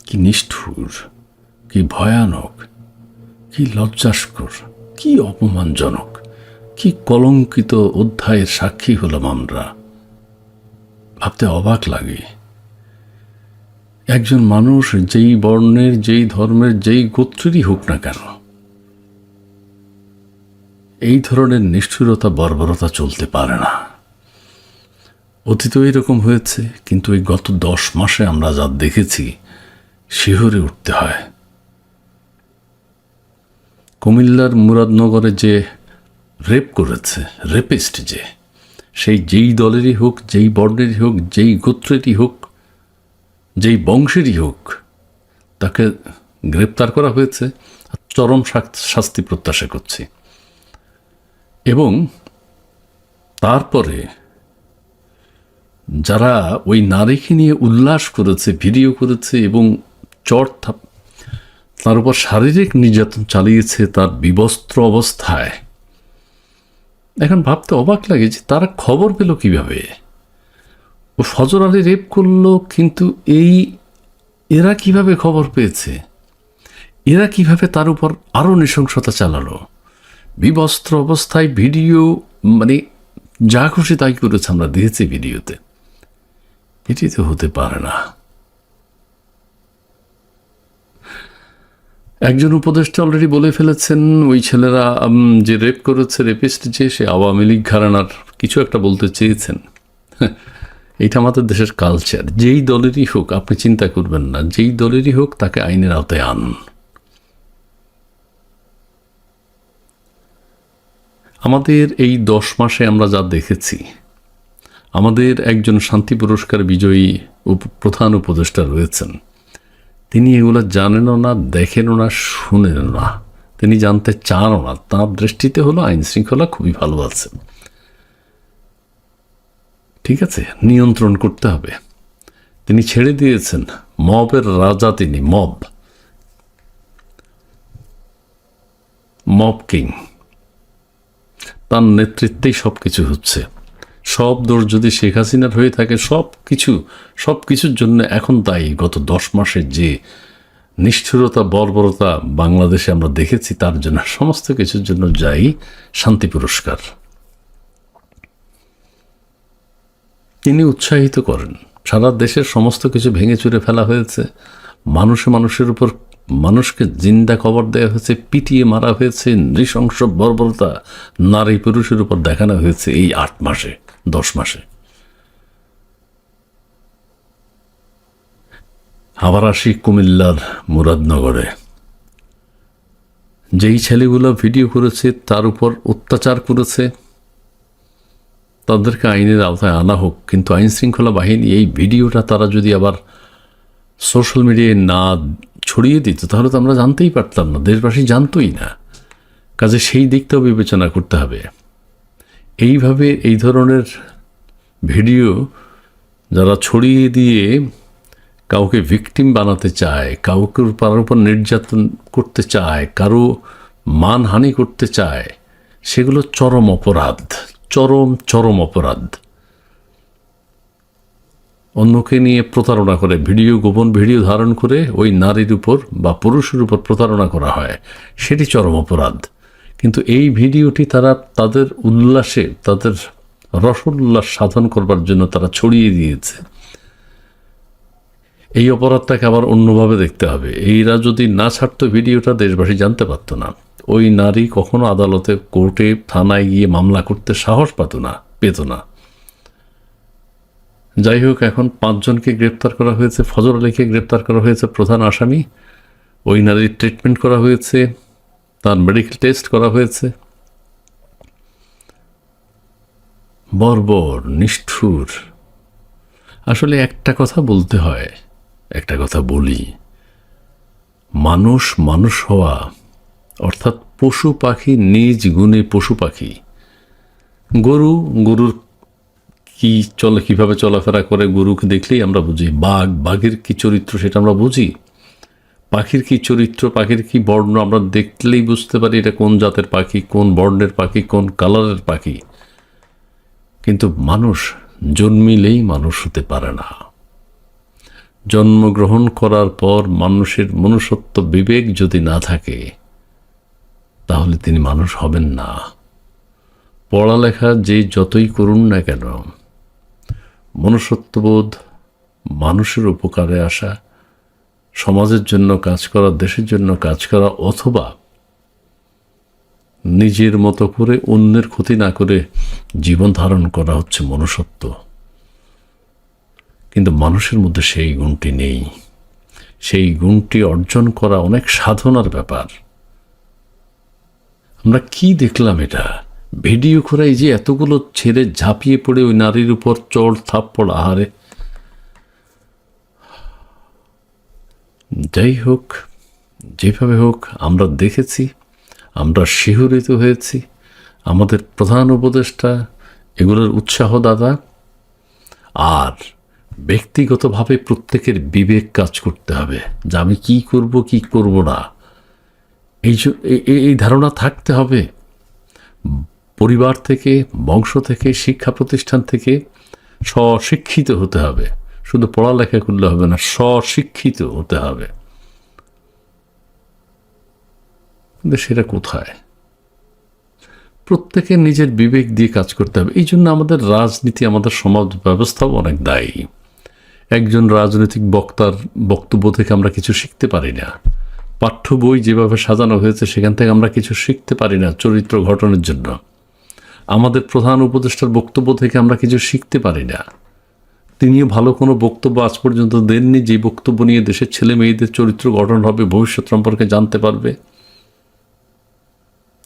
কি নিষ্ঠুর, কি ভয়ানক, কি লজ্জাস্কর, কি অপমানজনক, কি কলঙ্কিত অধ্যায়ের সাক্ষী হলাম আমরা। ভাবতে অবাক লাগে, একজন মানুষ যেই বর্ণের, যেই ধর্মের, যেই গোত্রেরই হোক না কেন, এই ধরনের নিষ্ঠুরতা, বর্বরতা চলতে পারে না। অতীতেও এরকম হয়েছে, কিন্তু এই গত 10 মাসে আমরা যা দেখেছি শিহরে উঠতে হয়। কুমিল্লার মুরাদনগরে যে রেপ করেছে, রেপিস্ট যে, সেই যেই দলেরই হোক, যেই বর্ণেরই হোক, যেই গোত্রেরই হোক, যেই বংশেরই হোক, তাকে গ্রেপ্তার করা হয়েছে। চরম শাস্তি প্রত্যাশা করছি। এবং তারপরে যারা ওই নারীকে নিয়ে উল্লাস করেছে, ভিডিও করেছে এবং তার উপর শারীরিক নির্যাতন চালিয়েছে তার বিবস্ত্র অবস্থায়, এখন ভাবতে অবাক লাগে যে তারা খবর পেল কিভাবে। ও ফজর আলী রেপ করলো, কিন্তু এরা কিভাবে খবর পেয়েছে? এরা কিভাবে তার উপর আরও নৃশংসতা চালালো? বিবস্ত্র অবস্থায় ভিডিও, মানে যা খুশি তাই করেছে, আমরা দেখেছি ভিডিওতে। এটি তো হতে পারে না। একজন উপদেষ্টা অলরেডি বলে ফেলেছেন, ওই ছেলেরা যে রেপ করেছে, রেপিস্ট যে, সে আওয়ামী লীগ ঘরানার কিছু একটা বলতে চেয়েছেন। এইটা আমাদের দেশের কালচার। যেই দলেরই হোক, আপনি চিন্তা করবেন না, যেই দলেরই হোক তাকে আইনের আওতায় আনুন। আমাদের এই 10 মাসে আমরা যা দেখেছি, আমাদের একজন শান্তি পুরস্কার বিজয়ী প্রধান উপদেষ্টা রয়েছেন, তিনি এগুলো জানেনও না, দেখেনও না, শুনেনও না, তিনি জানতে চানও না। তাঁর দৃষ্টিতে হলো আইন শৃঙ্খলা খুবই ভালো আছে, ঠিক আছে, নিয়ন্ত্রণ করতে হবে। তিনি ছেড়ে দিয়েছেন মবের রাজা, তিনি মব কিং। তার নেতৃত্বেই সব কিছু হচ্ছে। সব দোষ যদি শেখ হাসিনার হয়ে থাকে, সব কিছুর জন্য এখন তাই গত 10 মাসের যে নিষ্ঠুরতা, বর্বরতা বাংলাদেশে আমরা দেখেছি, তার জন্য, সমস্ত কিছুর জন্য যাই শান্তি পুরস্কার। তিনি উৎসাহিত করেন। সারা দেশের সমস্ত কিছু ভেঙে চুরে ফেলা হয়েছে, মানুষের উপর মানুষকে জিন্দা কবর দেওয়া হয়েছে, পিটিয়ে মারা হয়েছে, নৃশংস বর্বরতা নারী পুরুষের উপর দেখানো হয়েছে এই 8 মাসে, 10 মাসে। আবার আসি কুমিল্লার মুরাদনগরে, যেই ছেলেগুলো ভিডিও করেছে, তার উপর অত্যাচার করেছে, তাদেরকে আইনের আওতায় আনা হোক। কিন্তু আইন শৃঙ্খলা বাহিনী এই ভিডিওটা তারা যদি আবার সোশ্যাল মিডিয়ায় না ছড়িয়ে দিত, তাহলে তো আমরা জানতেই পারতাম না, দেশবাসী জানতই না। কাজে সেই দিকটাও বিবেচনা করতে হবে। এইভাবে এই ধরনের ভিডিও যারা ছড়িয়ে দিয়ে কাউকে ভিকটিম বানাতে চায়, কাউকে তার উপর নির্যাতন করতে চায়, কারো মানহানি করতে চায়, সেগুলো চরম অপরাধ, চরম অপরাধ। অন্যকে নিয়ে প্রতারণা করে, গোপন ভিডিও ধারণ করে ওই নারীর উপর বা পুরুষের উপর প্রতারণা করা হয়, সেটি চরম অপরাধ। কিন্তু এই ভিডিওটি তারা তাদের উল্লাসে, তাদের রসোল্লাস সাধন করবার জন্য তারা ছড়িয়ে দিয়েছে। এই অপরাধটাকে আবার অন্যভাবে দেখতে হবে। এইরা যদি না ছাড়তো ভিডিওটা, দেশবাসী জানতে পারতো না। ওই নারী কখনো আদালতে, কোর্টে, থানায় গিয়ে মামলা করতে সাহস পেত না। যাই হোক, এখন 5 জনকে গ্রেপ্তার করা হয়েছে। ফজর আলীকে গ্রেপ্তার করা হয়েছে প্রধান আসামি। ওই নারীর ট্রিটমেন্ট করা হয়েছে, তার মেডিকেল টেস্ট করা হয়েছে। বর্বর, নিষ্ঠুর। আসলে একটা কথা বলতে হয়, একটা কথা বলি, মানুষ হওয়া অর্থাৎ পশু পাখি, নিজ গুণে পশু পাখি। গরুর কি চলে, কিভাবে চলাফেরা করে, গরুকে দেখলেই আমরা বুঝি। বাঘের কি চরিত্র সেটা আমরা বুঝি। পাখির কি চরিত্র, পাখির কি বর্ণ আমরা দেখলেই বুঝতে পারি এটা কোন জাতের পাখি, কোন বর্ণের পাখি, কোন কালারের পাখি। কিন্তু মানুষ জন্মিলেই মানুষ হতে পারে না। জন্মগ্রহণ করার পর মানুষের মনুষ্যত্ব বিবেক যদি না থাকে তাহলে তিনি মানুষ হবেন না। পড়ালেখা যে যতই করুন না কেন, মনুষ্যত্ববোধ, মানুষের উপকারে আসা, সমাজের জন্য কাজ করা, দেশের জন্য কাজ করা, অথবা নিজের মতো করে অন্যের ক্ষতি না করে জীবন ধারণ করা হচ্ছে মনুষ্যত্ব। কিন্তু মানুষের মধ্যে সেই গুণটি নেই। সেই গুণটি অর্জন করা অনেক সাধনার ব্যাপার। আমরা কি দেখলাম? এটা ভিডিও করে এই যে এতগুলো ছেলে ঝাঁপিয়ে পড়ে ওই নারীর উপর চড় থাপ্পড়, আহারে। যাই হোক, যেভাবে হোক আমরা দেখেছি, আমরা শিহরিত হয়েছি। আমাদের প্রধান উপদেষ্টা এগুলোর উৎসাহদাতা। আর ব্যক্তিগতভাবে প্রত্যেকের বিবেক কাজ করতে হবে যে আমি কি করব কি করব না, এই ধারণা থাকতে হবে। পরিবার থেকে, বংশ থেকে, শিক্ষা প্রতিষ্ঠান থেকে স্বশিক্ষিত হতে হবে। শুধু পড়ালেখা করলে হবে না, স্বশিক্ষিত হতে হবে। কিন্তু সেটা কোথায়? প্রত্যেকে নিজের বিবেক দিয়ে কাজ করতে হবে। এই জন্য আমাদের রাজনীতি, আমাদের সমাজ ব্যবস্থাও অনেক দায়ী। একজন রাজনৈতিক বক্তার বক্তব্য থেকে আমরা কিছু শিখতে পারি না। পাঠ্য বই যেভাবে সাজানো হয়েছে সেখান থেকে আমরা কিছু শিখতে পারি না চরিত্র গঠনের জন্য। আমাদের প্রধান উপদেষ্টার বক্তব্য থেকে আমরা কিছু শিখতে পারি না। তিনিও ভালো কোনো বক্তব্য আজ পর্যন্ত দেননি যে বক্তব্য নিয়ে দেশের ছেলে মেয়েদের চরিত্র গঠন হবে, ভবিষ্যৎ সম্পর্কে জানতে পারবে।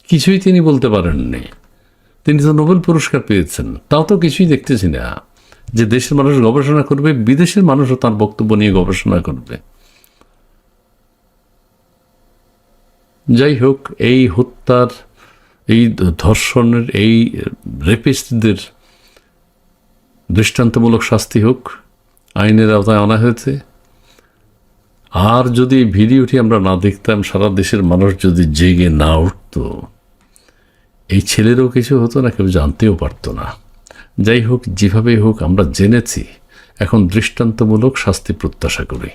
কিছুই তিনি বলতে পারেননি। তিনি তো নোবেল পুরস্কার পেয়েছেন, তাও তো কিছুই দেখতেছি না যে দেশের মানুষ গবেষণা করবে, বিদেশের মানুষও তার বক্তব্য নিয়ে গবেষণা করবে। যাই হোক, এই হত্যার, এই ধর্ষণের, এই রেপিস্টদের দৃষ্টান্তমূলক শাস্তি হোক, আইনের আওতায় আনা হয়েছে। আর যদি এই ভিডিওটি আমরা না দেখতাম, সারা দেশের মানুষ যদি জেগে না উঠত, এই ছেলেরও কিছু হতো না, কেউ জানতেও পারতো না। যাই হোক, যেভাবেই হোক আমরা জেনেছি, এখন দৃষ্টান্তমূলক শাস্তি প্রত্যাশা করি।